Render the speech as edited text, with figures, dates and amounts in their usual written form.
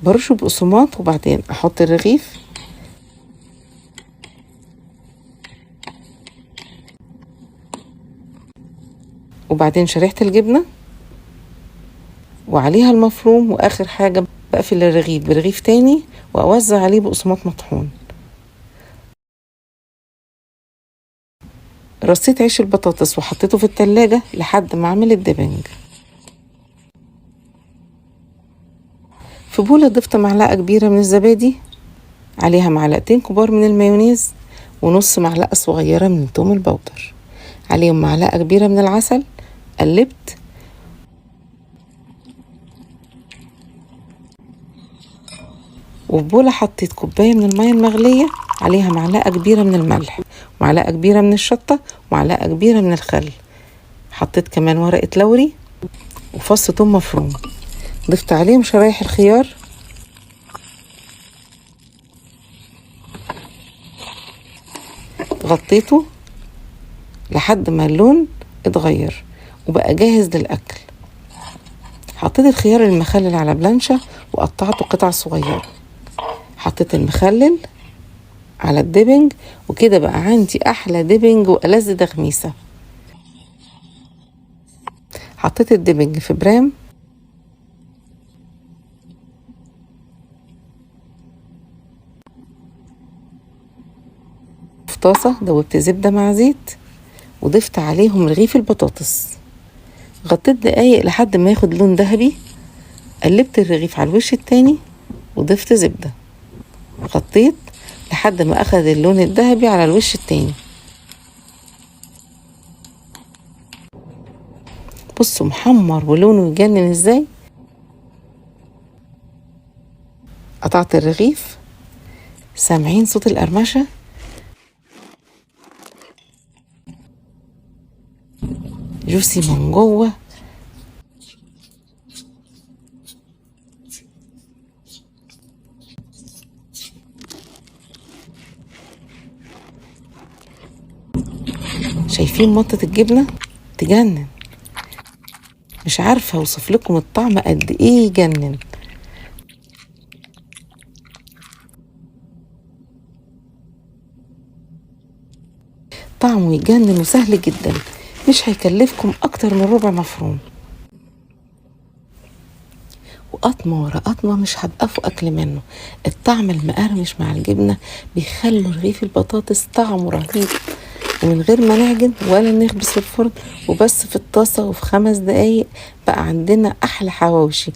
برشه بقسماط وبعدين احط الرغيف وبعدين شريحة الجبنة وعليها المفروم، واخر حاجة بقفل الرغيف برغيف تاني واوزع عليه بقسماط مطحون. رصيت عيش البطاطس وحطيته في التلاجة لحد ما اعمل الدبنج. في بولة ضفت معلقة كبيرة من الزبادي، عليها معلقتين كبار من المايونيز، ونص معلقة صغيرة من الثوم البودر، عليهم معلقة كبيرة من العسل. قلبت وفي بولة حطيت كوباية من المية المغلية، عليها معلقة كبيرة من الملح ومعلقة كبيرة من الشطة ومعلقة كبيرة من الخل. حطيت كمان ورقة لوري وفص ثوم مفروم، ضفت عليهم شرايح الخيار، غطيته لحد ما اللون اتغير وبقى جاهز للأكل. حطيت الخيار المخلل على بلانشة وقطعته قطع صغيرة، حطيت المخلل على الديبنج، وكده بقى عندي أحلى ديبنج وألذ تغميسة. حطيت الديبنج في برام في طاسة، دوبت زبدة مع زيت وضفت عليهم رغيف البطاطس، غطيت دقايق لحد ما ياخد لون ذهبي. قلبت الرغيف على الوش التاني وضفت زبدة، غطيت لحد ما اخد اللون الذهبي على الوش التاني. بصوا محمر ولونه يجنن ازاي. قطعت الرغيف، سامعين صوت القرمشة؟ جوسي من جوه. شايفين مطة الجبنة؟ تجنن، مش عارفة اوصف لكم الطعم قد ايه يجنن. طعمه يجنن وسهل جدا، مش هيكلفكم اكتر من ربع مفروم، وقطمة ورا قطمة مش هتقفوا اكل منه. الطعم المقرمش مع الجبنة بيخلوا رغيف البطاطس طعمه رهيب، ومن غير ما نعجن ولا نخبز في الفرن، وبس في الطاسة وفي 5 دقايق بقى عندنا احلى حواوشي.